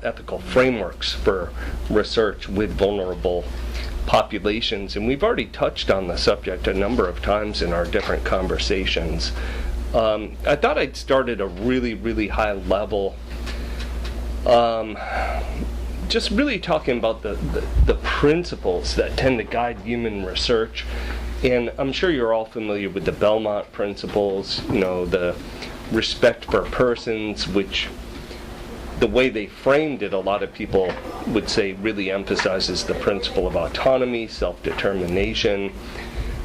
about ethical frameworks for research with vulnerable populations, and we've already touched on the subject a number of times in our different conversations. I thought I'd start at a really, really high level, just really talking about the principles that tend to guide human research. And I'm sure you're all familiar with the Belmont principles, the respect for persons, which the way they framed it, a lot of people would say really emphasizes the principle of autonomy, self-determination,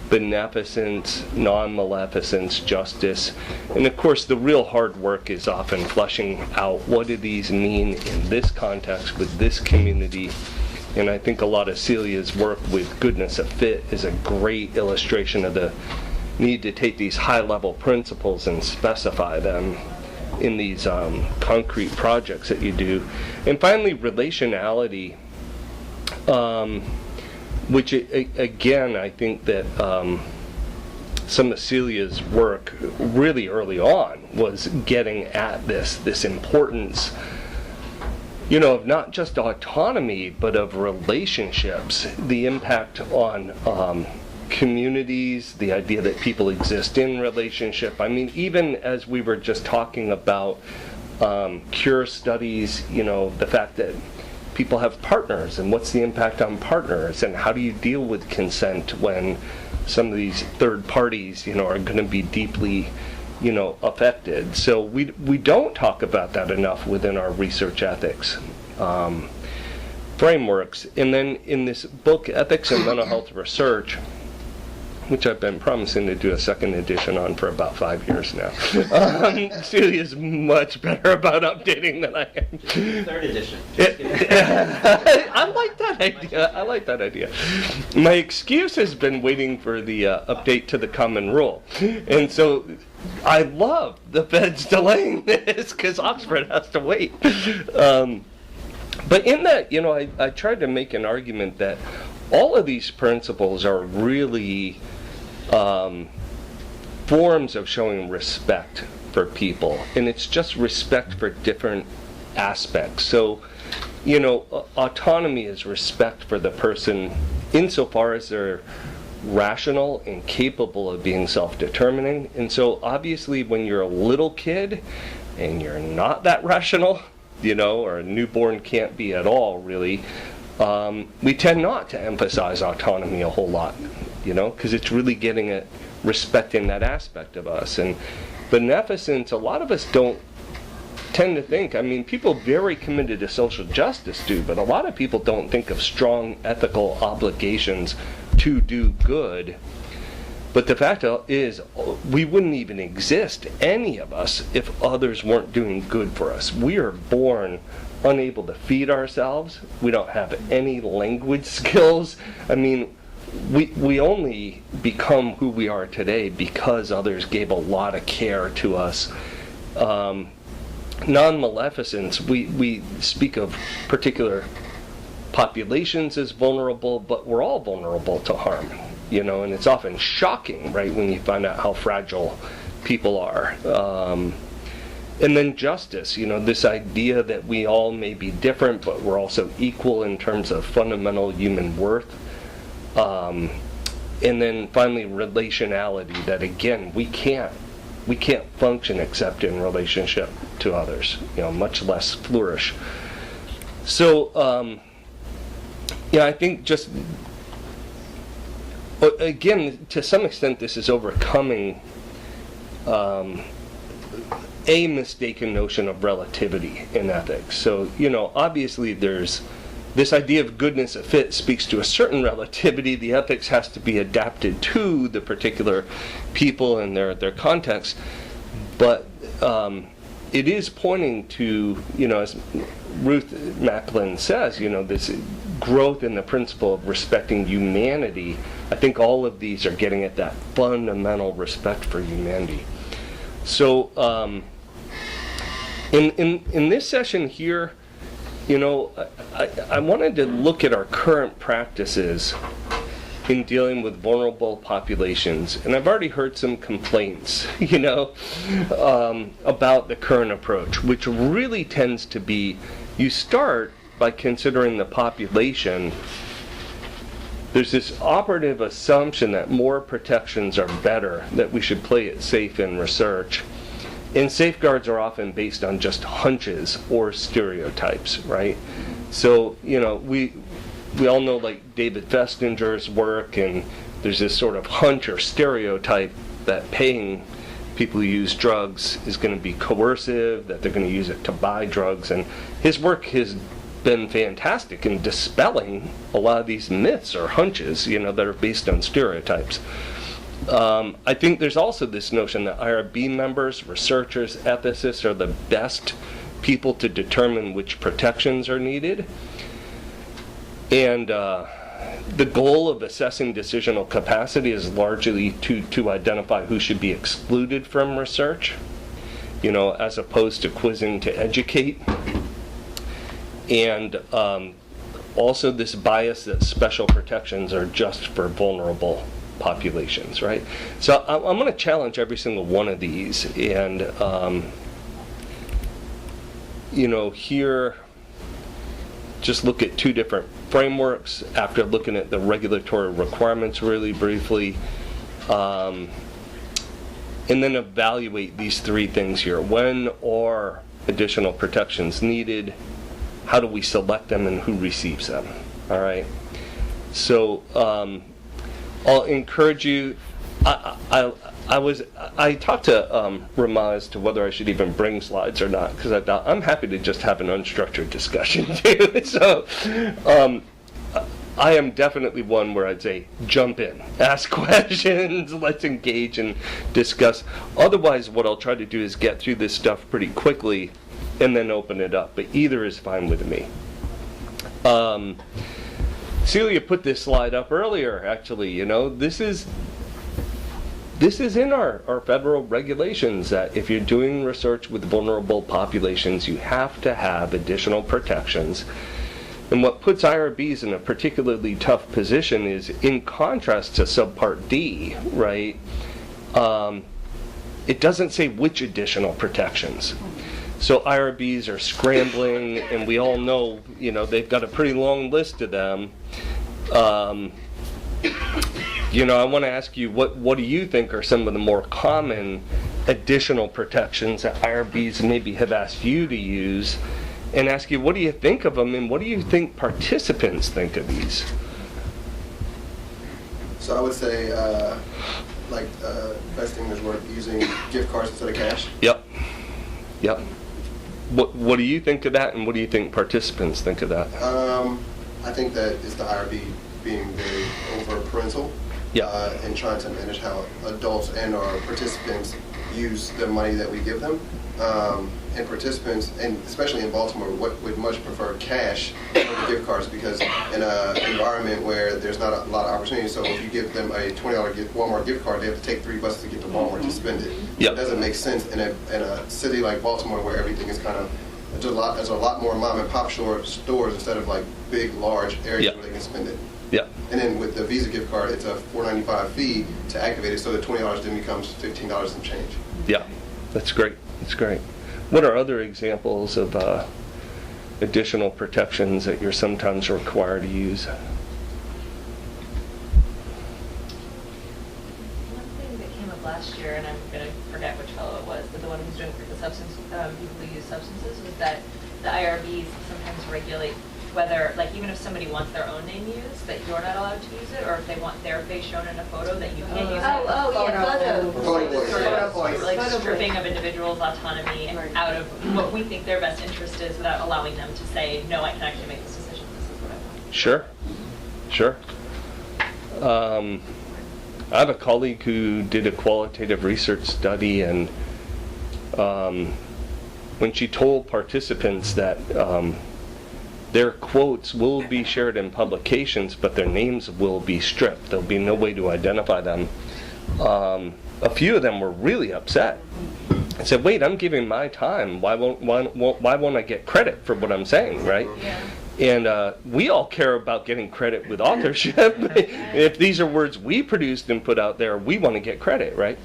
beneficence, non-maleficence, justice. And of course, the real hard work is often fleshing out what do these mean in this context with this community. And I think a lot of Celia's work with goodness of fit is a great illustration of the need to take these high-level principles and specify them in these concrete projects that you do. And finally, relationality, which again, I think that some of Celia's work really early on was getting at this importance, of not just autonomy, but of relationships, the impact on communities, the idea that people exist in relationship. I mean, even as we were just talking about cure studies, the fact that people have partners and what's the impact on partners, and how do you deal with consent when some of these third parties, are going to be deeply, affected. So we don't talk about that enough within our research ethics frameworks. And then in this book, Ethics in Mental Health Research, which I've been promising to do a second edition on for about 5 years now. Celia's much better about updating than I am. Third edition. I like that idea. My excuse has been waiting for the update to the common rule. And so I love the feds delaying this because Oxford has to wait. But in that, I tried to make an argument that all of these principles are really forms of showing respect for people, and it's just respect for different aspects. So, autonomy is respect for the person insofar as they're rational and capable of being self-determining. And so obviously when you're a little kid and you're not that rational, or a newborn can't be at all really, we tend not to emphasize autonomy a whole lot, because it's really getting at respecting that aspect of us. And beneficence, a lot of us don't tend to think, people very committed to social justice do, but a lot of people don't think of strong ethical obligations to do good. But the fact is, we wouldn't even exist, any of us, if others weren't doing good for us. We are born unable to feed ourselves. We don't have any language skills. We only become who we are today because others gave a lot of care to us. Non-maleficence, we speak of particular populations as vulnerable, but we're all vulnerable to harm, and it's often shocking, right, when you find out how fragile people are. And then justice, this idea that we all may be different, but we're also equal in terms of fundamental human worth. And then finally, relationality, that again, we can't function except in relationship to others, much less flourish. So, I think just, again, to some extent, this is overcoming a mistaken notion of relativity in ethics. So, obviously there's this idea of goodness of fit speaks to a certain relativity. The ethics has to be adapted to the particular people and their context. But it is pointing to, as Ruth Macklin says, this growth in the principle of respecting humanity. I think all of these are getting at that fundamental respect for humanity. So in this session here, I wanted to look at our current practices in dealing with vulnerable populations, and I've already heard some complaints, about the current approach, which really tends to be you start by considering the population. There's this operative assumption that more protections are better, that we should play it safe in research. And safeguards are often based on just hunches or stereotypes, right? So, you know, we all know, like, David Festinger's work, and there's this sort of hunch or stereotype that paying people who use drugs is going to be coercive, that they're going to use it to buy drugs. And his work has been fantastic in dispelling a lot of these myths or hunches, you know, that are based on stereotypes. I think there's also this notion that IRB members, researchers, ethicists are the best people to determine which protections are needed. And the goal of assessing decisional capacity is largely to identify who should be excluded from research, you know, as opposed to quizzing to educate. And also this bias that special protections are just for vulnerable populations, right? So I'm going to challenge every single one of these, and you know, here just look at two different frameworks after looking at the regulatory requirements really briefly, and then evaluate these three things here. When are additional protections needed? How do we select them, and who receives them? All right. So I'll encourage you. I talked to Rama as to whether I should even bring slides or not, because I thought I'm happy to just have an unstructured discussion too. So I am definitely one where I'd say jump in, ask questions, let's engage and discuss. Otherwise, what I'll try to do is get through this stuff pretty quickly and then open it up. But either is fine with me. Celia put this slide up earlier, actually. You know, this is in our federal regulations that if you're doing research with vulnerable populations, you have to have additional protections. And what puts IRBs in a particularly tough position is, in contrast to Subpart D, right, it doesn't say which additional protections. So IRBs are scrambling, and we all know, you know, they've got a pretty long list of them. You know, I want to ask you, what do you think are some of the more common additional protections that IRBs maybe have asked you to use, and ask you, what do you think of them, and what do you think participants think of these? So I would say, best thing is worth using gift cards instead of cash. Yep. What do you think of that, and what do you think participants think of that? I think that it's the IRB being very over-parental, and trying to manage how adults and our participants use the money that we give them. And participants, and especially in Baltimore, would much prefer cash over gift cards, because in an environment where there's not a lot of opportunity, so if you give them a $20 Walmart gift card, they have to take 3 buses to get to Walmart to spend it. Yep. It doesn't make sense in a city like Baltimore, where everything is kind of, there's a lot more mom and pop stores instead of like big, large areas where they can spend it. Yeah. And then with the Visa gift card, it's a $4.95 fee to activate it, so the $20 then becomes $15 and change. Yeah, that's great. That's great. What are other examples of additional protections that you're sometimes required to use? One thing that came up last year, and I'm going to forget which fellow it was, but the one who's doing for the substance, people who use substances, was that the IRBs sometimes regulate whether, like, even if somebody wants their own name used, that you're not allowed to use it, or if they want their face shown in a photo, that you can't use it. Photo boys. Like stripping of individuals' autonomy and out of what we think their best interest is, without allowing them to say, no, I can actually make this decision. This is what I want. Sure. I have a colleague who did a qualitative research study, and when she told participants that their quotes will be shared in publications, but their names will be stripped, there'll be no way to identify them, a few of them were really upset. I said, wait, I'm giving my time. Why won't I get credit for what I'm saying, right? Yeah. And we all care about getting credit with authorship. If these are words we produced and put out there, we want to get credit, right?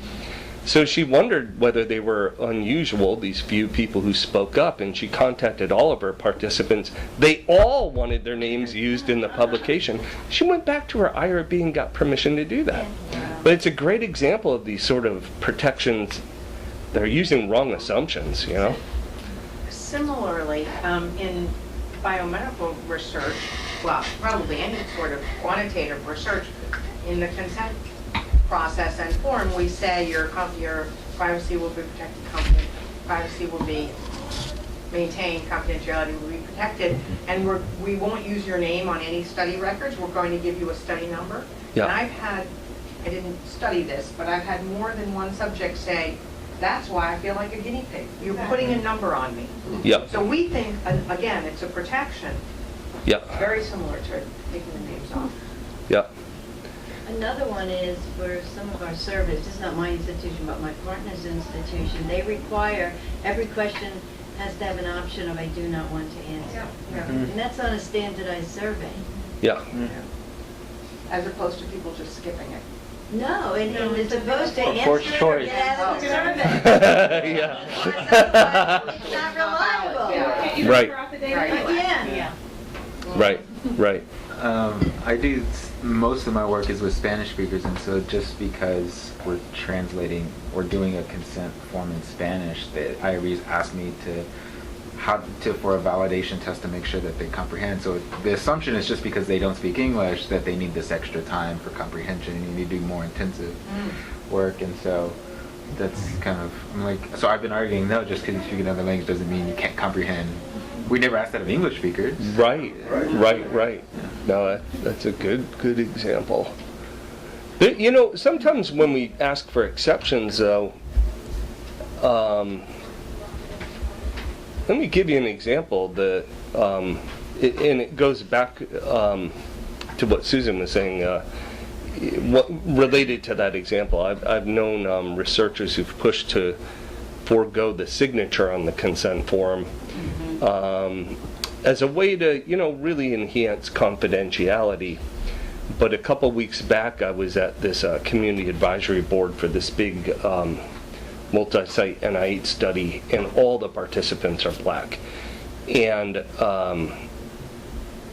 So she wondered whether they were unusual, these few people who spoke up, and she contacted all of her participants. They all wanted their names used in the publication. She went back to her IRB and got permission to do that. But it's a great example of these sort of protections. They're using wrong assumptions, you know? Similarly, in biomedical research, well, probably any sort of quantitative research, in the consent process and form, we say your privacy will be protected, privacy will be maintained, confidentiality will be protected, and we won't use your name on any study records. We're going to give you a study number. Yeah. And I didn't study this, but I've had more than one subject say, that's why I feel like a guinea pig. You're putting a number on me. Yep. So we think, again, it's a protection. Yep. Very similar to taking the names off. Yep. Another one is for some of our surveys, this is not my institution, but my partner's institution, they require every question has to have an option of I do not want to answer. Yeah. And that's on a standardized survey. Yeah. As opposed to people just skipping it. No, and it's supposed to Or answer forced it or choice. get out of the survey. Yeah. It's not reliable. Yeah. Right. Yeah. Right. I do most of my work is with Spanish speakers, and so just because we're translating or doing a consent form in Spanish, the IRBs ask me for a validation test to make sure that they comprehend. So the assumption is just because they don't speak English that they need this extra time for comprehension, and you need to do more intensive work. And so that's kind of, I'm like, so I've been arguing, no, just because you speak another language doesn't mean you can't comprehend. We never asked that of English speakers. Right. No, that's a good example. But, you know, sometimes when we ask for exceptions, though, let me give you an example. And it goes back to what Susan was saying. What related to that example, I've known researchers who've pushed to forego the signature on the consent form. As a way to, you know, really enhance confidentiality. But a couple weeks back, I was at this community advisory board for this big multi-site NIH study, and all the participants are black. And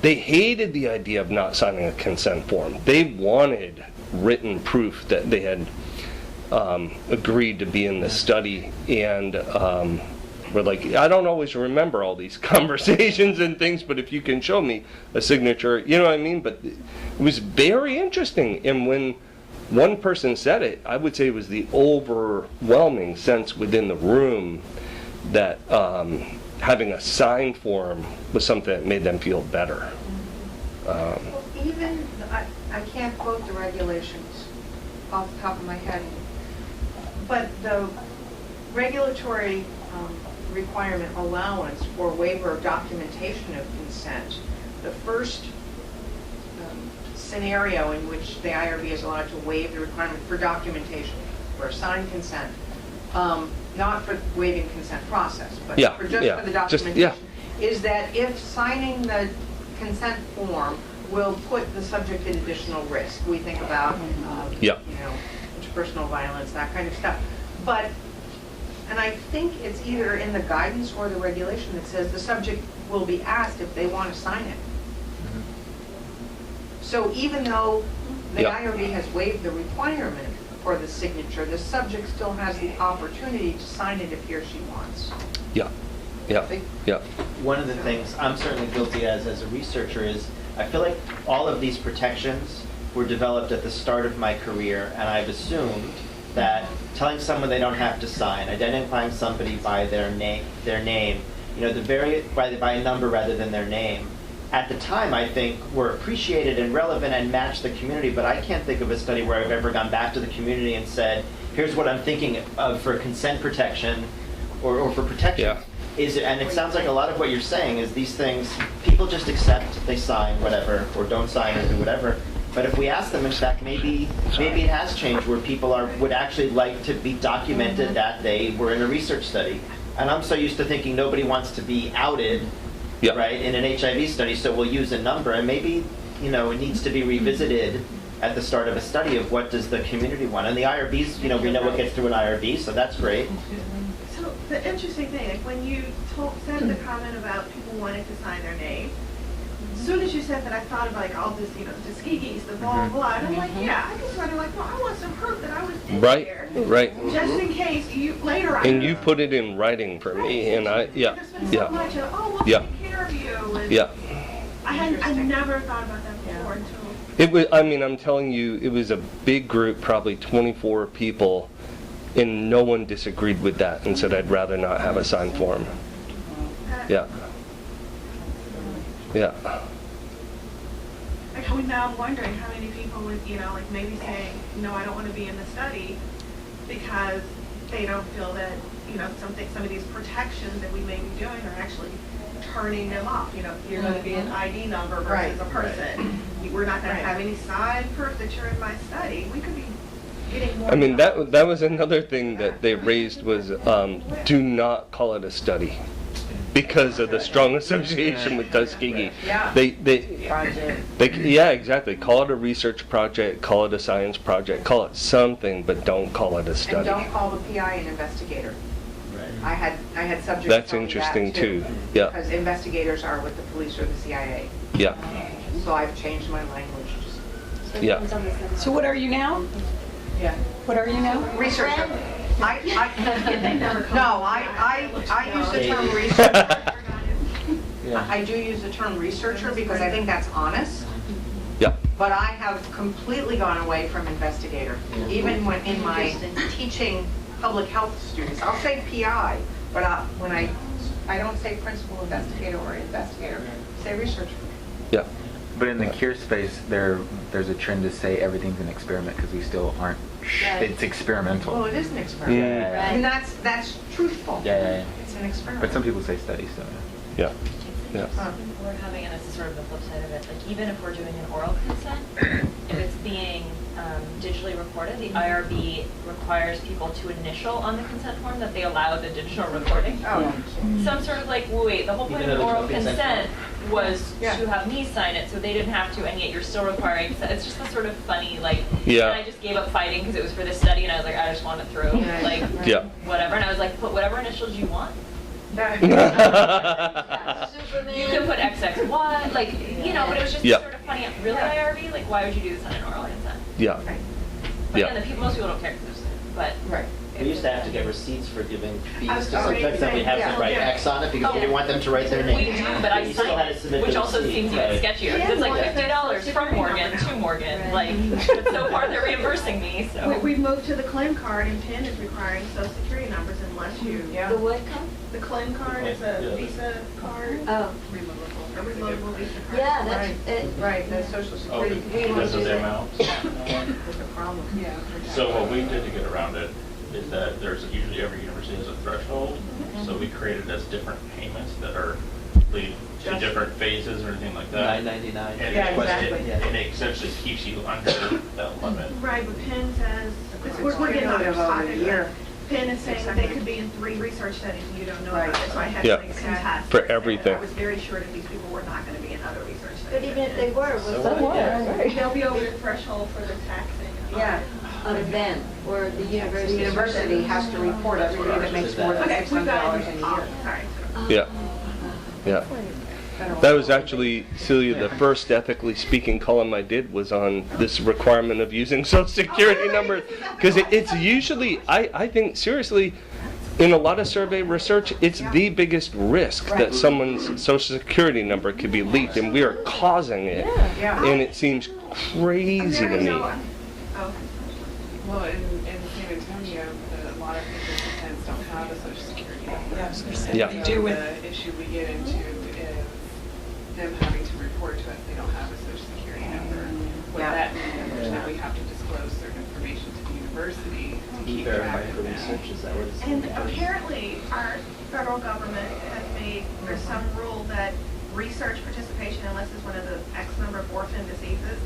they hated the idea of not signing a consent form. They wanted written proof that they had agreed to be in the study, and we're like, I don't always remember all these conversations and things, but if you can show me a signature, you know what I mean? But it was very interesting, and when one person said it, I would say it was the overwhelming sense within the room that having a signed form was something that made them feel better. Even, I can't quote the regulations off the top of my head, but the regulatory requirement allowance for waiver of documentation of consent, the first scenario in which the IRB is allowed to waive the requirement for documentation, for signed consent, not for waiving consent process, but for the documentation, is that if signing the consent form will put the subject in additional risk. We think about, you know, interpersonal violence, that kind of stuff. But, and I think it's either in the guidance or the regulation that says the subject will be asked if they want to sign it. So even though the IRB has waived the requirement for the signature, the subject still has the opportunity to sign it if he or she wants. One of the things I'm certainly guilty as a researcher is I feel like all of these protections were developed at the start of my career, and I've assumed that telling someone they don't have to sign, identifying somebody by their name, you know, by a number rather than their name, at the time I think were appreciated and relevant and matched the community, but I can't think of a study where I've ever gone back to the community and said, here's what I'm thinking of for consent protection or for protection. And it sounds like a lot of what you're saying is these things, people just accept, they sign, whatever, or don't sign or do whatever. But if we ask them, in fact, maybe it has changed where people would actually like to be documented that they were in a research study. And I'm so used to thinking nobody wants to be outed, right, in an HIV study, so we'll use a number. And maybe, you know, it needs to be revisited at the start of a study of what does the community want. And the IRBs, you know, we know what gets through an IRB, so that's great. So the interesting thing, like when you said the comment about people wanting to sign their name, as soon as you said that, I thought about like all this, you know, the skiggies, the blah blah. And I'm like, yeah, I can sort of like, well, I want some proof that I was in there, right. just in case you later. And you put it in writing for me, and I, So much of, oh, we'll take care of you. And I never thought about that before until. It was. I mean, I'm telling you, it was a big group, probably 24 people, and no one disagreed with that and said I'd rather not have a signed form. Yeah. Like now I'm wondering how many people would, you know, like maybe saying, no, I don't want to be in the study because they don't feel that, you know, some of these protections that we may be doing are actually turning them off. You know, you're going to be an ID number versus a person. We're not going to have any signed proof that you're in my study. We could be getting more. I mean, that was another thing that they raised was do not call it a study because of the strong association with Tuskegee. Yeah, exactly. Call it a research project, call it a science project, call it something, but don't call it a study. And don't call the PI an investigator. I had subjects. That's tell me interesting that too. Yeah. Because investigators are with the police or the CIA. Yeah. So I've changed my language. Yeah. So what are you now? Yeah. What are you now? Researcher. I use the term researcher. I do use the term researcher because I think that's honest. Yeah. But I have completely gone away from investigator. Even when in my teaching public health students, I'll say PI, but when I don't say principal investigator or investigator, I say researcher. Yeah. But in the cure space, there's a trend to say everything's an experiment because we still aren't. It's experimental. Well, it is an experiment, and that's truthful. Yeah. It's an experiment. But some people say study, so. Yeah. We're having, and this is sort of the flip side of it, like even if we're doing an oral consent, if it's being digitally recorded, the IRB requires people to initial on the consent form that they allow the digital recording. Oh. So I'm sort of like, well, wait, the whole point of the oral consent was to have me sign it, so they didn't have to, and yet you're still requiring. So it's just a sort of funny, like, and I just gave up fighting because it was for this study, and I was like, I just want it through, like, whatever. And I was like, put whatever initials you want. You can put XXY, like, you know, but it was just sort of funny. Really, IRB? Like, why would you do this on an oral consent? Yeah. But again, most people don't care. But We used to have to get receipts for giving fees to subjects that we have to write X on it because we didn't want them to write their name. We do, but I signed it, which also seems even sketchier. It's like $50 from Morgan to Morgan. Like, but so far they're reimbursing me. So we moved to the claim card, and PIN is requiring social security numbers unless you. The what card? The claim card is a Visa card. Oh. A removable Visa card. Yeah, that's it. Right, the social security. Because of the amount. There's a problem. Yeah. So what we did to get around it is that there's usually every university has a threshold, so we created as different payments that are lead to different phases or anything like that. $9.99. And and it essentially keeps you under that limit. Right, but PIN says we're getting out of pocket here. PIN is saying that they could be in 3 research studies and you don't know about it, so I had to like contest for everything. I was very sure that these people were not going to be in other research studies. But even if they were, They'll be over the threshold for the taxing. Yeah. of them, or the The university. university has to report everybody that makes more than $600 in a year. Sorry. Yeah. That was actually, Celia, the first ethically speaking column I did was on this requirement of using social security numbers. Because it's usually, I think, seriously, in a lot of survey research, it's the biggest risk that someone's social security number could be leaked, and we are causing it. And it seems crazy to me. Well, in San Antonio, a lot of participants don't have a social security number. Yeah. They do. The issue we get into is them having to report to us they don't have a social security number. What that means is that we have to disclose certain information to the university to keep track of that. And apparently, our federal government has made, there's some rule that research participation, unless it's one of the X number of orphan diseases,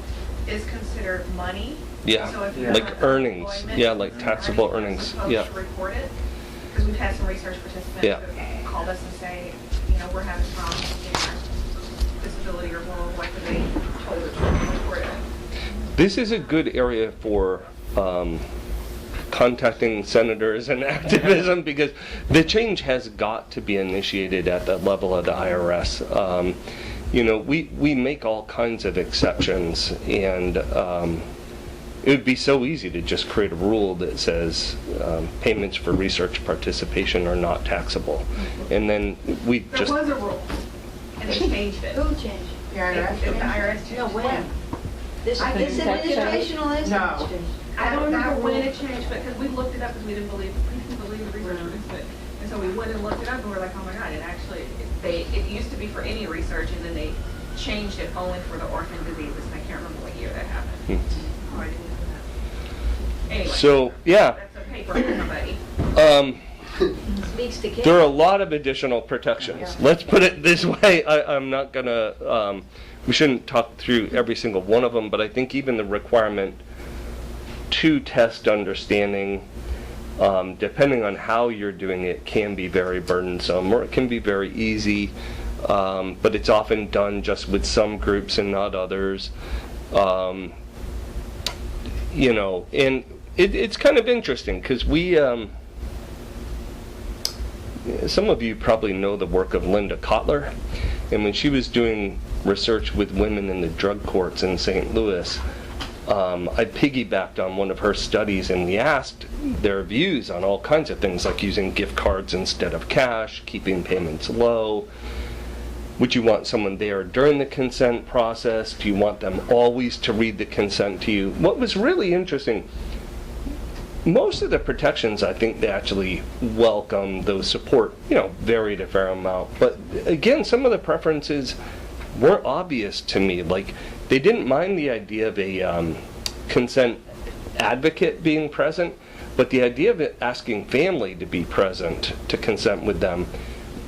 is considered money. Yeah, So if you're like not earnings. employment, Yeah, like taxable earnings. You're Yeah. supposed to report it, because we've had some research participants who have called us and say, you know, we're having problems with our disability or whatever, they told us to report it. this is a good area for contacting senators and activism, because the change has got to be initiated at the level of the IRS. We make all kinds of exceptions, and it would be so easy to just create a rule that says payments for research participation are not taxable, and then we There was a rule, and they changed it. Who changed? The IRS? The IRS changed it. No, when? This No. administrational is changed. I don't remember when it changed, but because we looked it up because we didn't believe the research was good. And so we went and looked it up and we're like, oh my God, it used to be for any research, and then they changed it only for the orphan diseases, and I can't remember what year that happened. Oh, I didn't know that. Anyway. So, yeah. That's a paper for somebody. Speaks to kids. There are a lot of additional protections. Let's put it this way. I'm not gonna, we shouldn't talk through every single one of them, but I think even the requirement to test understanding, depending on how you're doing it, can be very burdensome, or it can be very easy, but it's often done just with some groups and not others. And it's kind of interesting, because we, some of you probably know the work of Linda Kotler, and when she was doing research with women in the drug courts in St. Louis, I piggybacked on one of her studies, and we asked their views on all kinds of things, like using gift cards instead of cash, keeping payments low. Would you want someone there during the consent process? Do you want them always to read the consent to you? What was really interesting, most of the protections, I think they actually welcome, those support, varied a fair amount. But again, some of the preferences weren't obvious to me. Like, they didn't mind the idea of a consent advocate being present, but the idea of it asking family to be present to consent with them,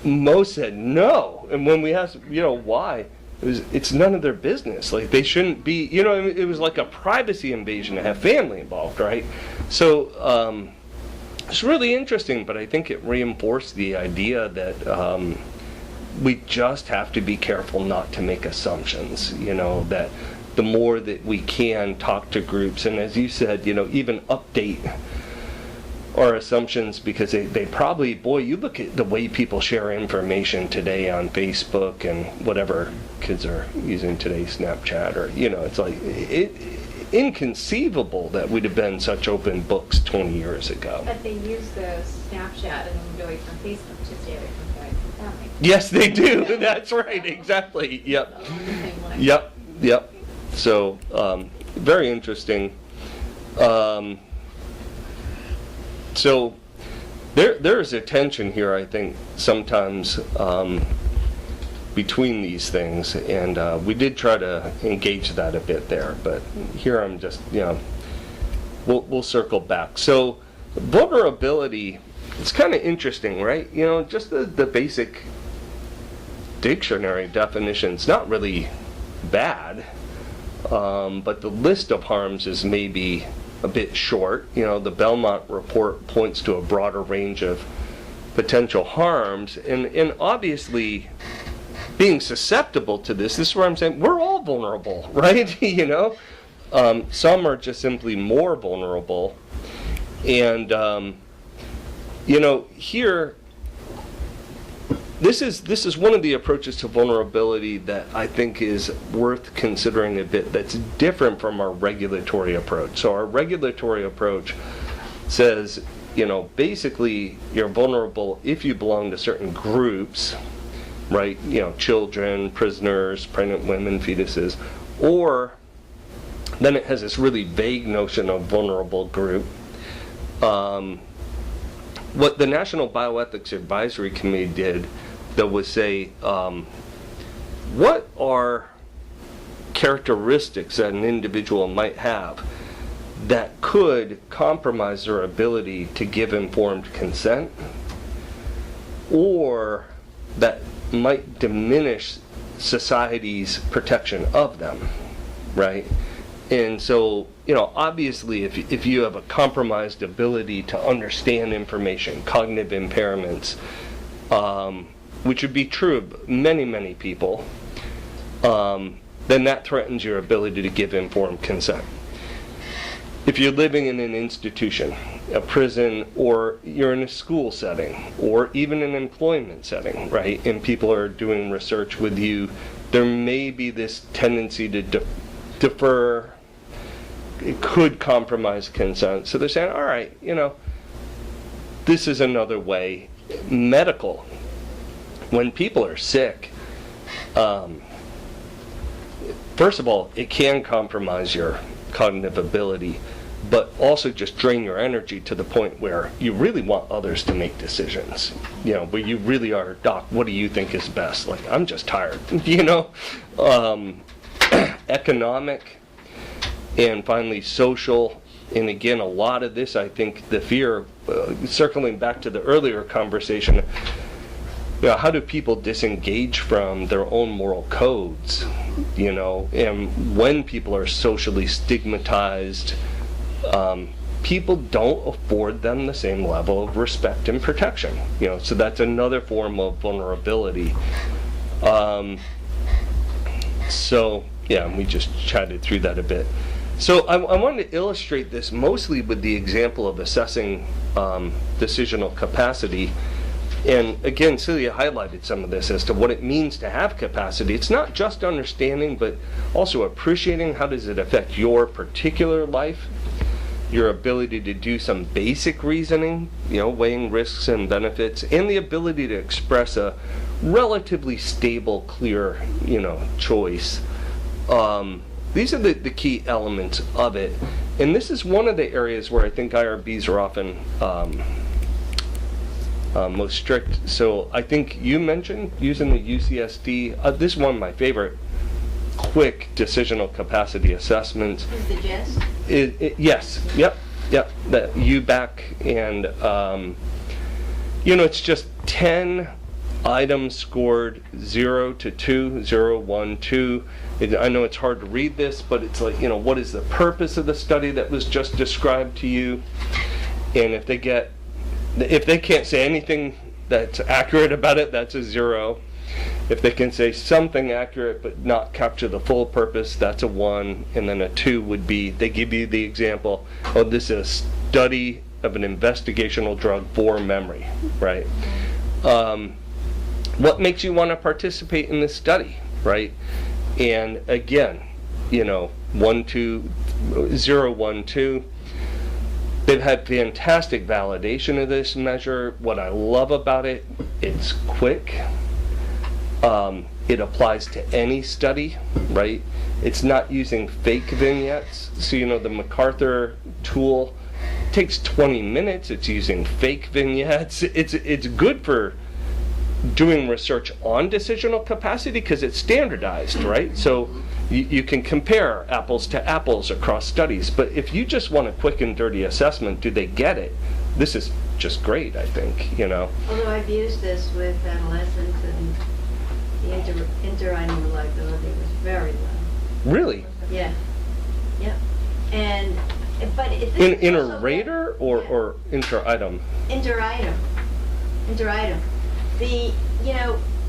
most said no. And when we asked, why, it's none of their business. Like, they shouldn't be, it was like a privacy invasion to have family involved, right? So it's really interesting, but I think it reinforced the idea that we just have to be careful not to make assumptions, that the more that we can talk to groups, and as you said, even update our assumptions, because they probably, you look at the way people share information today on Facebook and whatever kids are using today, Snapchat, or, it's like, inconceivable that we'd have been such open books 20 years ago. But they use the Snapchat and moved away from Facebook to stay away from family. Yes, they do. That's right. Exactly. Yep. Yep. So, very interesting. So, there is a tension here, I think, sometimes between these things, and we did try to engage that a bit there, but here I'm just, we'll circle back. So, vulnerability, it's kind of interesting, right? Just the basic dictionary definition's not really bad, but the list of harms is maybe a bit short. The Belmont report points to a broader range of potential harms, and obviously being susceptible to this is where I'm saying we're all vulnerable, right? Some are just simply more vulnerable, and here, this is one of the approaches to vulnerability that I think is worth considering a bit, that's different from our regulatory approach. So our regulatory approach says, basically you're vulnerable if you belong to certain groups, right? Children, prisoners, pregnant women, fetuses, or then it has this really vague notion of vulnerable group. What the National Bioethics Advisory Committee did, though, was say, what are characteristics that an individual might have that could compromise their ability to give informed consent, or that might diminish society's protection of them, right? And so, obviously, if you have a compromised ability to understand information, cognitive impairments, which would be true of many, many people, then that threatens your ability to give informed consent. If you're living in an institution, a prison, or you're in a school setting, or even an employment setting, right, and people are doing research with you, there may be this tendency to defer. It could compromise consent. So they're saying, all right, this is another way. Medical, when people are sick, first of all, it can compromise your cognitive ability, but also just drain your energy to the point where you really want others to make decisions. Where you really are, doc, what do you think is best? Like, I'm just tired, Economic, and finally social. And again, a lot of this, I think, the fear, circling back to the earlier conversation, how do people disengage from their own moral codes, and when people are socially stigmatized, people don't afford them the same level of respect and protection, so that's another form of vulnerability. So yeah, we just chatted through that a bit. So I wanted to illustrate this mostly with the example of assessing decisional capacity. And again, Celia highlighted some of this as to what it means to have capacity. It's not just understanding, but also appreciating how does it affect your particular life, your ability to do some basic reasoning, weighing risks and benefits, and the ability to express a relatively stable, clear, choice. These are the key elements of it. And this is one of the areas where I think IRBs are often most strict. So I think you mentioned using the UCSD. This is one of my favorite quick decisional capacity assessments. Is the GEST? Yes. Yep. That UBAC, and it's just 10 items scored 0 to 2, 0, 1, 2. I know it's hard to read this, but it's like, what is the purpose of the study that was just described to you? And if they can't say anything that's accurate about it, that's a 0. If they can say something accurate but not capture the full purpose, that's a 1. And then a 2 would be, they give you the example, this is a study of an investigational drug for memory, right? What makes you want to participate in this study, right? And again, 1, 2, 0, 1, 2. They've had fantastic validation of this measure. What I love about it, it's quick. It applies to any study, right? It's not using fake vignettes. So, the MacArthur tool takes 20 minutes. It's using fake vignettes. It's good for doing research on decisional capacity because it's standardized, right? So you can compare apples to apples across studies. But if you just want a quick and dirty assessment, do they get it? This is just great, I think, Although I've used this with adolescents, and the inter-item reliability was very low. Really? Yeah. Yep. But in a rater or inter-item? Inter-item.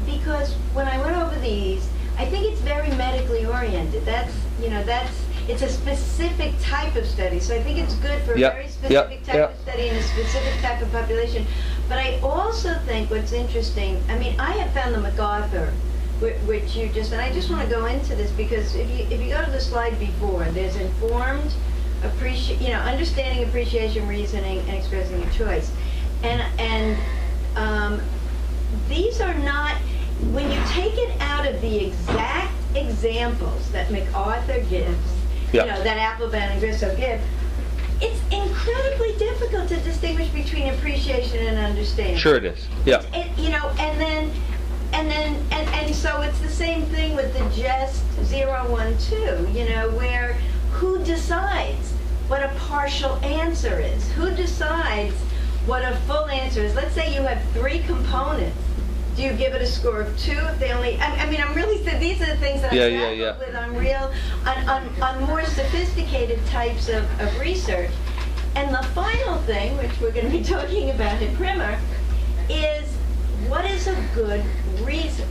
Because when I went over these, I think it's very medically oriented. It's a specific type of study. So I think it's good for a very specific type of study in a specific type of population. But I also think what's interesting, I have found the MacArthur, which you just, and I just want to go into this because if you go to the slide before, there's informed, understanding, appreciation, reasoning, and expressing your choice. And these are not, when you take it out of the exact examples that MacArthur gives, that Applebaum and Grisso give, it's incredibly difficult to distinguish between appreciation and understanding. Sure it is. Yeah. And so it's the same thing with the GEST 0, 1, 2, where who decides what a partial answer is? Who decides what a full answer is? Let's say you have 3 components. Do you give it a score of 2 if they only, I'm really, these are the things that I'm grappled with on more sophisticated types of research. And the final thing, which we're going to be talking about in Primer, is what is a good reason?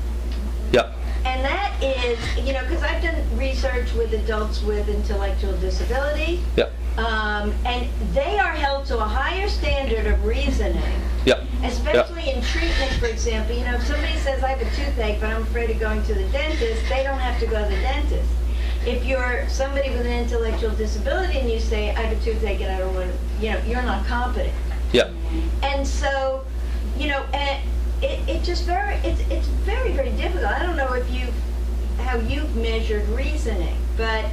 Yeah. And that is, because I've done research with adults with intellectual disability. Yep. And they are held to a higher standard of reasoning. Yep. Especially in treatment, for example. If somebody says, I have a toothache, but I'm afraid of going to the dentist, they don't have to go to the dentist. If you're somebody with an intellectual disability and you say, I have a toothache and I don't want to, you're not competent. Yep. And so, and it's very, very difficult. I don't know how you've measured reasoning, but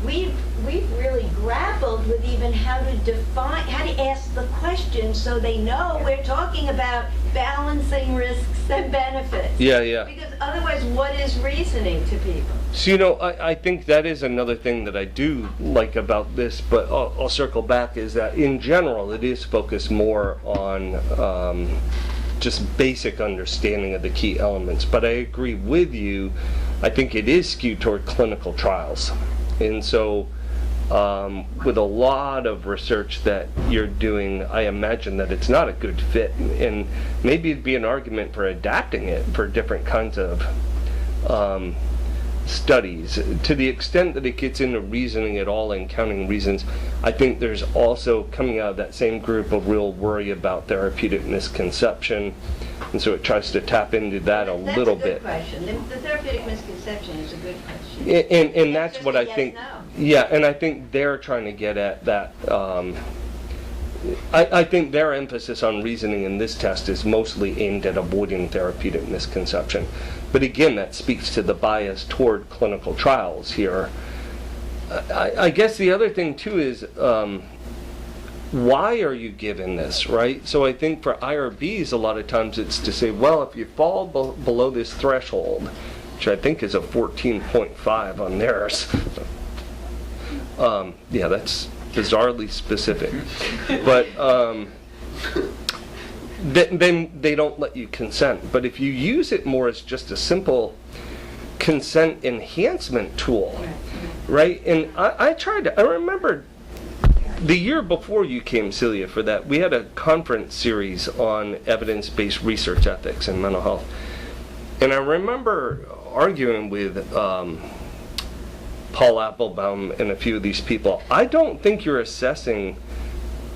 we've really grappled with even how to ask the question so they know we're talking about balancing risks and benefits. Yeah. Because otherwise, what is reasoning to people? So, I think that is another thing that I do like about this, but I'll circle back, is that in general, it is focused more on just basic understanding of the key elements. But I agree with you, I think it is skewed toward clinical trials. And so, with a lot of research that you're doing, I imagine that it's not a good fit. And maybe it'd be an argument for adapting it for different kinds of studies. To the extent that it gets into reasoning at all and counting reasons, I think there's also, coming out of that same group, a real worry about therapeutic misconception. And so it tries to tap into that a little bit. That's a good question. The therapeutic misconception is a good question. And that's what I think. Yeah, and I think they're trying to get at that. I think their emphasis on reasoning in this test is mostly aimed at avoiding therapeutic misconception. But again, that speaks to the bias toward clinical trials here. I guess the other thing too is, why are you given this, right? So I think for IRBs, a lot of times it's to say, well, if you fall below this threshold, which I think is a 14.5 on theirs, yeah, that's bizarrely specific. But then they don't let you consent. But if you use it more as just a simple consent enhancement tool, right? And I remember the year before you came, Celia, for that, we had a conference series on evidence-based research ethics and mental health. And I remember arguing with Paul Applebaum and a few of these people. I don't think you're assessing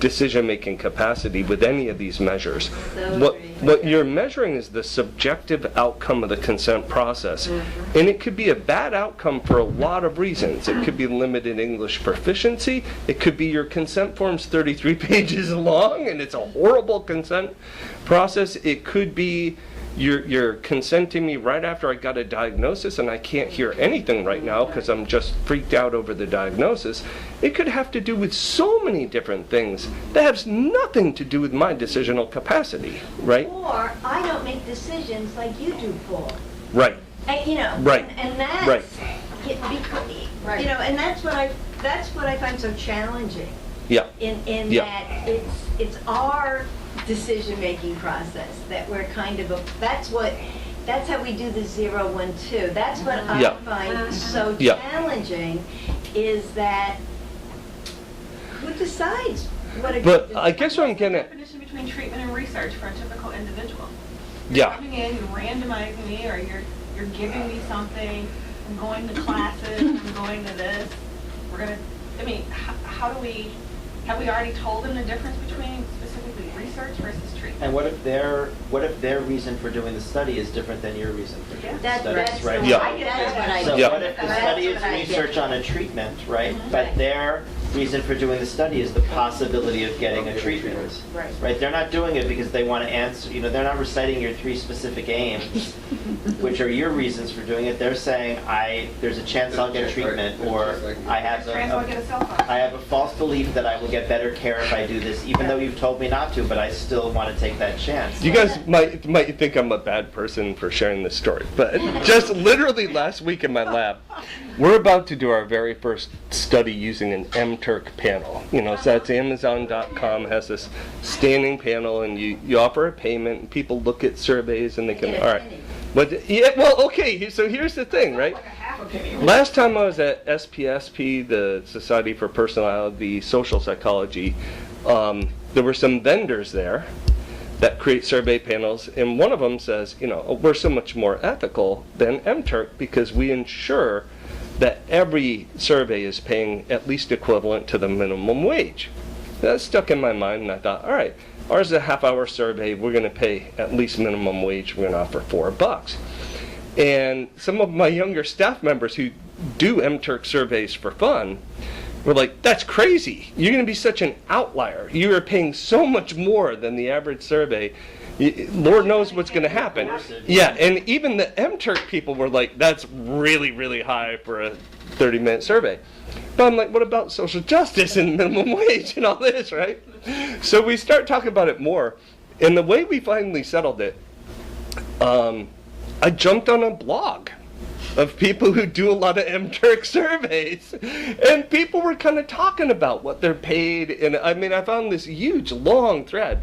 decision-making capacity with any of these measures. What you're measuring is the subjective outcome of the consent process. And it could be a bad outcome for a lot of reasons. It could be limited English proficiency. It could be your consent form's 33 pages long and it's a horrible consent process. It could be you're consenting me right after I got a diagnosis and I can't hear anything right now because I'm just freaked out over the diagnosis. It could have to do with so many different things that has nothing to do with my decisional capacity, right? Or I don't make decisions like you do, Paul. Right. And, right. And that's right. And that's what I find so challenging. Yeah. In that it's our decision-making process that we're kind of that's how we do the 0, 1, 2. That's what I find so challenging, is that who decides what a But I guess what I'm getting at, definition between treatment and research for a typical individual. Yeah. You're coming in, you're randomizing me, or you're giving me something. I'm going to classes. I'm going to this. How do we? Have we already told them the difference between specifically research versus treatment? And what if their reason for doing the study is different than your reason for doing the study? That's right? what So what if the study is research on a treatment, right? But their reason for doing the study is the possibility of getting a treatment, right? They're not doing it because they want to answer. They're not reciting your 3 specific aims, which are your reasons for doing it. They're saying, there's a chance I'll get treatment, or I have a false belief that I will get better care if I do this, even though you've told me not to, but I still want to take that chance. You guys might think I'm a bad person for sharing this story, but just literally last week in my lab, we're about to do our very first study using an MTurk panel. So that's Amazon.com has this standing panel, and you offer a payment, and people look at surveys, and they can, all right. But okay, so here's the thing, right? Last time I was at SPSP, the Society for Personality Social Psychology, there were some vendors there that create survey panels, and one of them says, you know, we're so much more ethical than MTurk because we ensure that every survey is paying at least equivalent to the minimum wage. That stuck in my mind, and I thought, all right, ours is a half-hour survey. We're going to pay at least minimum wage. We're going to offer $4. And some of my younger staff members who do MTurk surveys for fun were like, that's crazy. You're going to be such an outlier. You are paying so much more than the average survey. Lord knows what's going to happen. Yeah, and even the MTurk people were like, that's really, really high for a 30-minute survey. But I'm like, what about social justice and minimum wage and all this, right? So we start talking about it more. And the way we finally settled it, I jumped on a blog of people who do a lot of MTurk surveys, and people were kind of talking about what they're paid, and I mean, I found this huge, long thread.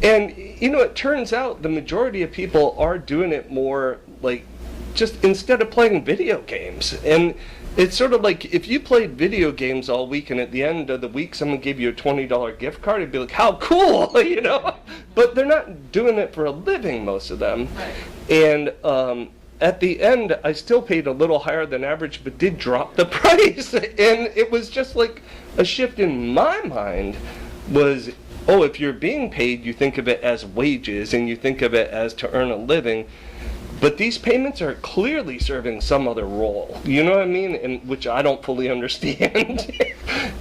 And, you know, it turns out the majority of people are doing it more like just instead of playing video games. And it's sort of like if you played video games all week and at the end of the week someone gave you a $20 gift card, it'd be like, how cool, you know? But they're not doing it for a living, most of them. Right. And at the end, I still paid a little higher than average, but did drop the price. And it was just like a shift in my mind was, oh, if you're being paid, you think of it as wages and you think of it as to earn a living. But these payments are clearly serving some other role. You know what I mean? And which I don't fully understand.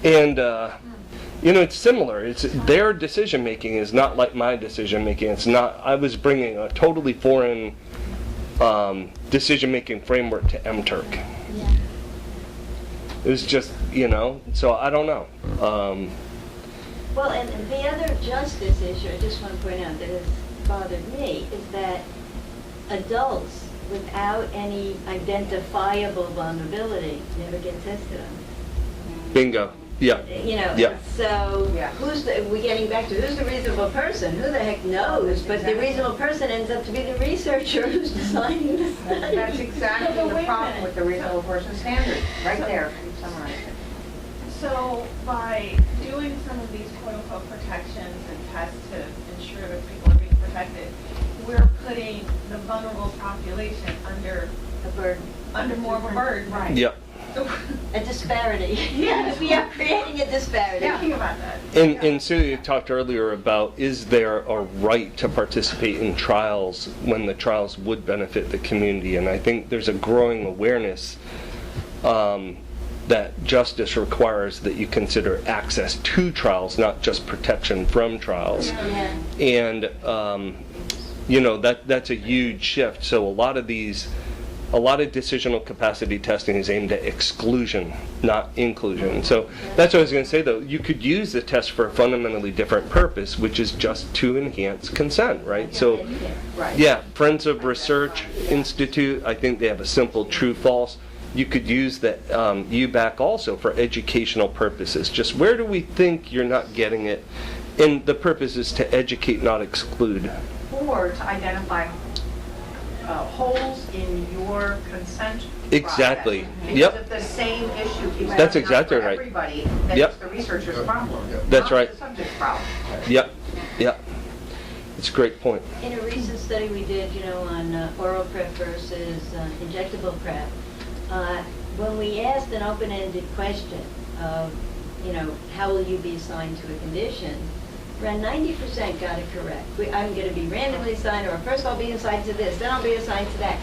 And, you know, it's similar. It's their decision making is not like my decision making. It's not. I was bringing a totally foreign decision making framework to MTurk. Yeah. It was just, you know. So I don't know. Well, and the other justice issue, I just want to point out that has bothered me, is that adults without any identifiable vulnerability never get tested on. Bingo. Yeah. You know, yeah. So we're getting back to who's the reasonable person? Who the heck knows? But the reasonable person ends up to be the researcher who's designing the study. That's exactly the problem with the reasonable person standard, right there, you summarized it. So by doing some of these quote-unquote protections and tests to ensure that people are being protected, we're putting the vulnerable population under A burden. under more of a burden. Right. Yep. A disparity. Yes. We are creating a disparity. Thinking about that. And Celia talked earlier about, is there a right to participate in trials when the trials would benefit the community? And I think there's a growing awareness that justice requires that you consider access to trials, not just protection from trials. Yeah. And you know, that's a huge shift. So a lot of decisional capacity testing is aimed at exclusion, not inclusion. So that's what I was going to say, though. You could use the test for a fundamentally different purpose, which is just to enhance consent, right? So, yeah, Friends of Research Institute, I think they have a simple true-false. You could use the UBAC also for educational purposes. Just where do we think you're not getting it? And the purpose is to educate, not exclude. Or to identify holes in your consent Exactly. process. Yep. Because if the same issue keeps That's coming up exactly for right. everybody, then Yep. it's the researcher's problem. That's not right. the subject's problem. Yep. Yep. It's a great point. In a recent study we did, you know, on oral prep versus injectable prep, when we asked an open-ended question of, you know, how will you be assigned to a condition, around 90% got it correct. I'm going to be randomly assigned, or first I'll be assigned to this, then I'll be assigned to that.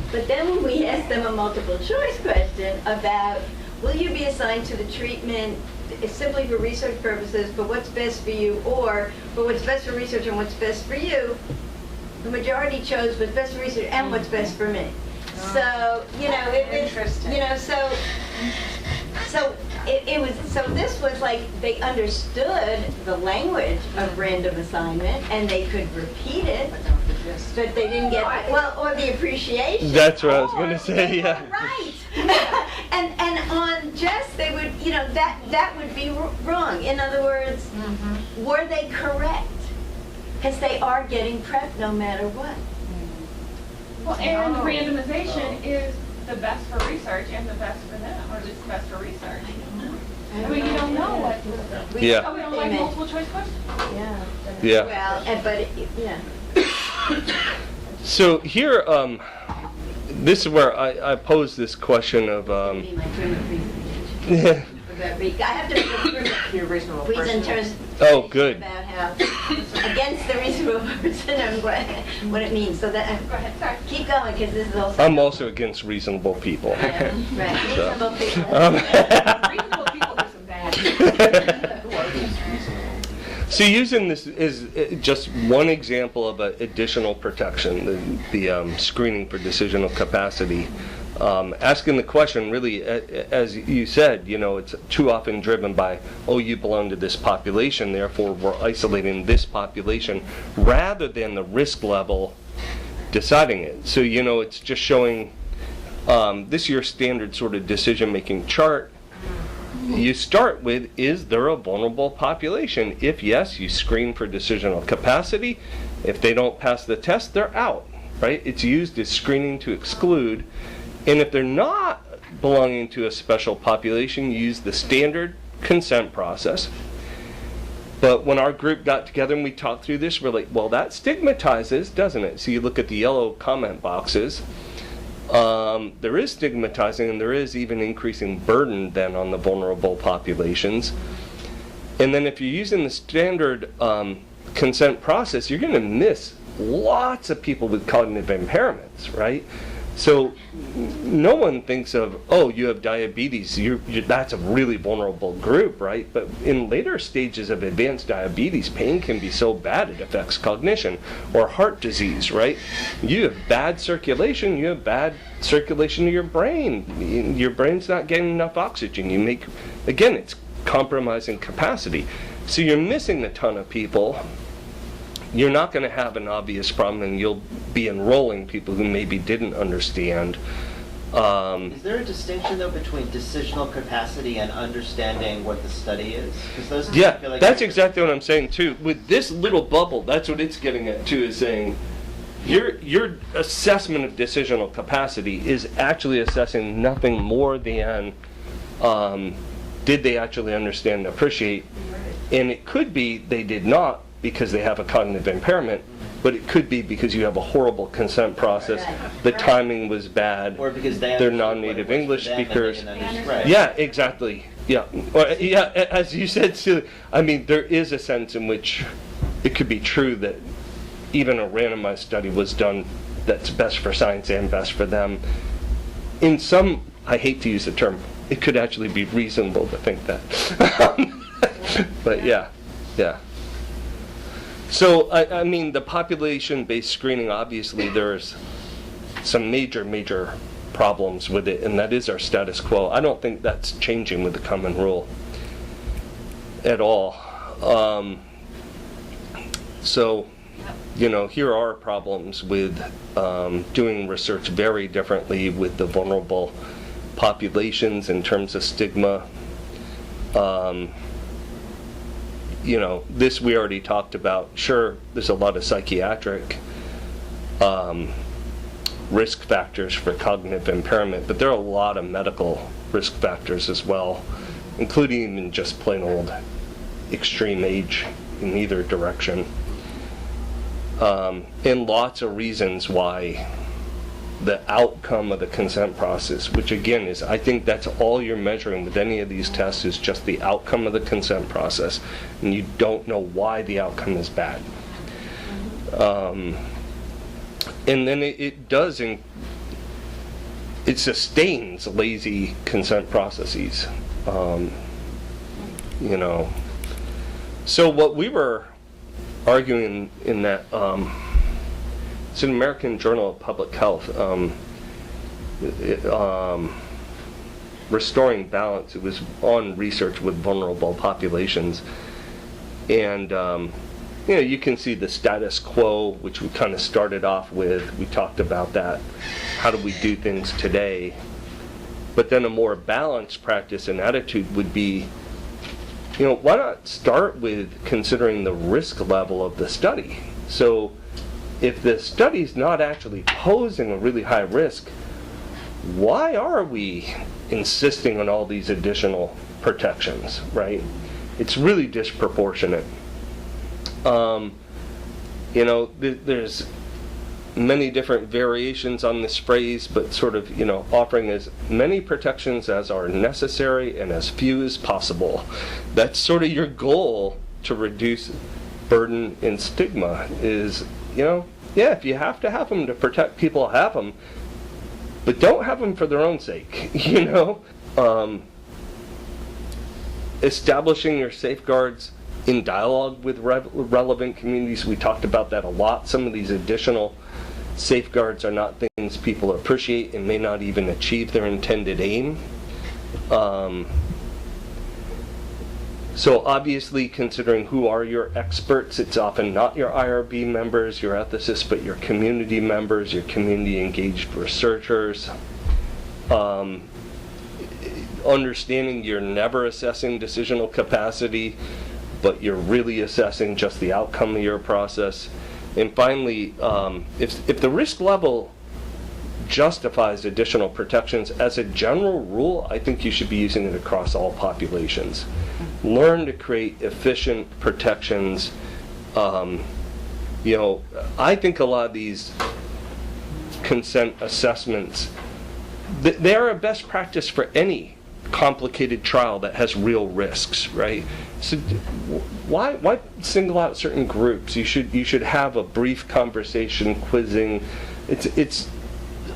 But then when we asked them a multiple choice question about, will you be assigned to the treatment simply for research purposes, for what's best for you, or for what's best for research and what's best for you, the majority chose what's best for research and what's best for me. So, you know, it was, you know, so this was like they understood the language of random assignment and they could repeat it, but they didn't get, or the appreciation. That's what I was going to say, They yeah. were right. and on just, they would, you know, that would be wrong. In other words, were they correct? Because they are getting prepped no matter what. Well, and randomization is the best for research and the best for them, or just best for research. I mean, you don't know what. Yeah. So we don't like multiple choice questions. Yeah. Yeah. Well, but, yeah. So here, this is where I pose this question of, Be my criminal presentation. I have to make The original a person. presentation Oh, good. about how, against the reasonable person, what it means. So that, Go ahead, sorry. keep going, because this is also. I'm also against reasonable people. Yeah, right, So. reasonable people. Reasonable people do some bad. So using this is just one example of an additional protection, the screening for decisional capacity. Asking the question, really, as you said, it's too often driven by, oh, you belong to this population, therefore we're isolating this population, rather than the risk level deciding it. So, it's just showing, this is your standard sort of decision-making chart. You start with, is there a vulnerable population? If yes, you screen for decisional capacity. If they don't pass the test, they're out, right? It's used as screening to exclude. And if they're not belonging to a special population, you use the standard consent process. But when our group got together and we talked through this, we're like, well, that stigmatizes, doesn't it? So you look at the yellow comment boxes. There is stigmatizing, and there is even increasing burden then on the vulnerable populations. And then if you're using the standard consent process, you're going to miss lots of people with cognitive impairments, right? So no one thinks of, oh, you have diabetes, that's a really vulnerable group, right? But in later stages of advanced diabetes, pain can be so bad it affects cognition. Or heart disease, right? You have bad circulation, you have bad circulation to your brain. Your brain's not getting enough oxygen. Again, it's compromising capacity. So you're missing a ton of people. You're not going to have an obvious problem, and you'll be enrolling people who maybe didn't understand. Is there a distinction, though, between decisional capacity and understanding what the study is? 'Cause those Yeah, I feel like that's exactly what I'm saying, too. With this little bubble, that's what it's getting at, too, is saying your assessment of decisional capacity is actually assessing nothing more than did they actually understand and appreciate. And it could be they did not, because they have a cognitive impairment, but it could be because you have a horrible consent process, the timing was bad, or because they're non-native English speakers. Right. Yeah, exactly. Yeah, yeah. As you said, Sue, I mean, there is a sense in which it could be true that even a randomized study was done that's best for science and best for them. In some, I hate to use the term, it could actually be reasonable to think that. But yeah. So, I mean, the population-based screening, obviously there's some major problems with it, and that is our status quo. I don't think that's changing with the common rule at all. So, here are problems with doing research very differently with the vulnerable populations in terms of stigma. This we already talked about. Sure, there's a lot of psychiatric risk factors for cognitive impairment, but there are a lot of medical risk factors as well, including even just plain old extreme age in either direction. And lots of reasons why the outcome of the consent process, which again is, I think that's all you're measuring with any of these tests, is just the outcome of the consent process, and you don't know why the outcome is bad. And then it sustains lazy consent processes. So what we were arguing in that, it's an American Journal of Public Health, Restoring Balance. It was on research with vulnerable populations. And, you can see the status quo, which we kind of started off with. We talked about that. How do we do things today? But then a more balanced practice and attitude would be, why not start with considering the risk level of the study? So if the study's not actually posing a really high risk, why are we insisting on all these additional protections, right? It's really disproportionate. You know, there's many different variations on this phrase, but sort of, you know, offering as many protections as are necessary and as few as possible. That's sort of your goal to reduce burden and stigma is, you know, yeah, if you have to have them to protect people, have them, but don't have them for their own sake, you know? Establishing your safeguards in dialogue with relevant communities, we talked about that a lot. Some of these additional safeguards are not things people appreciate and may not even achieve their intended aim. So obviously, considering who are your experts, it's often not your IRB members, your ethicists, but your community members, your community engaged researchers. Understanding you're never assessing decisional capacity, but you're really assessing just the outcome of your process. And finally, if the risk level justifies additional protections, as a general rule, I think you should be using it across all populations. Learn to create efficient protections. You know, I think a lot of these consent assessments, they are a best practice for any complicated trial that has real risks, right? So why single out certain groups? You should have a brief conversation, quizzing. It's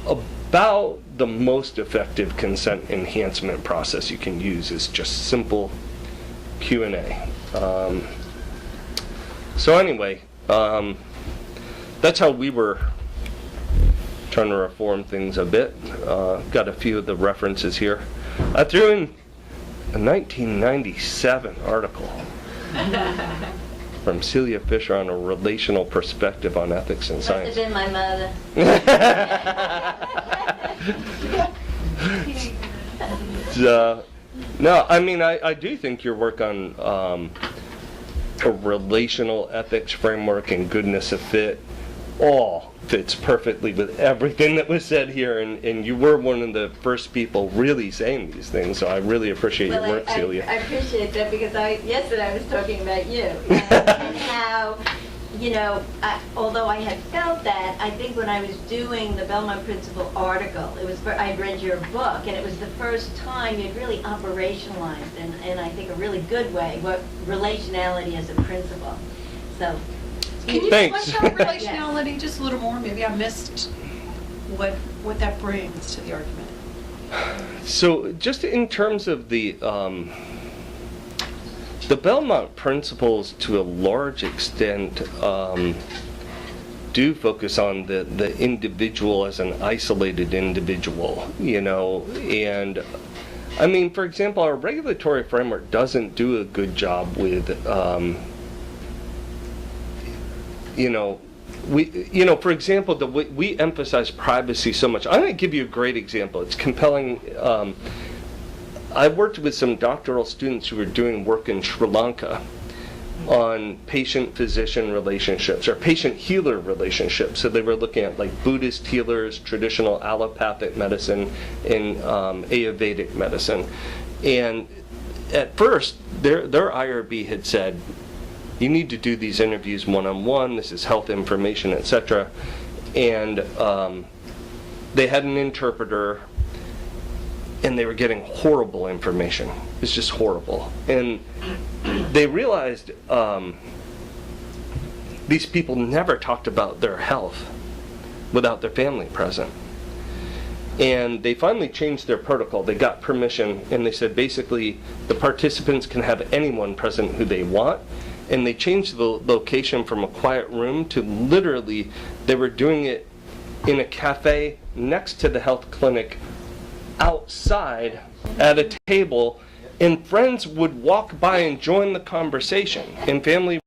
about the most effective consent enhancement process you can use is just simple Q&A. So anyway, that's how we were trying to reform things a bit. Got a few of the references here. I threw in a 1997 article from Celia Fisher on a relational perspective on ethics and science. Must have been my mother. No, I mean, I do think your work on a relational ethics framework and goodness of fit all fits perfectly with everything that was said here, and you were one of the first people really saying these things, so I really appreciate your work, Celia. I appreciate that because yesterday I was talking about you and how, you know, although I had felt that, I think when I was doing the Belmont Principle article, I'd read your book, and it was the first time you'd really operationalized, in I think a really good way, what relationality as a principle. So. Can you Thanks. flesh out relationality just a little more? Maybe I missed what that brings to the argument. So just in terms of the Belmont principles, to a large extent, do focus on the individual as an isolated individual, you know, and I mean, for example, our regulatory framework doesn't do a good job with for example, we emphasize privacy so much. I'm going to give you a great example. It's compelling. I worked with some doctoral students who were doing work in Sri Lanka on patient-physician relationships or patient-healer relationships. So they were looking at like Buddhist healers, traditional allopathic medicine, and Ayurvedic medicine. And at first, their IRB had said, you need to do these interviews one-on-one, this is health information, etc. And they had an interpreter, and they were getting horrible information. It's just horrible. And they realized these people never talked about their health without their family present. And they finally changed their protocol. They got permission, and they said basically the participants can have anyone present who they want. And they changed the location from a quiet room to literally, they were doing it in a cafe next to the health clinic, outside at a table, and friends would walk by and join the conversation, and family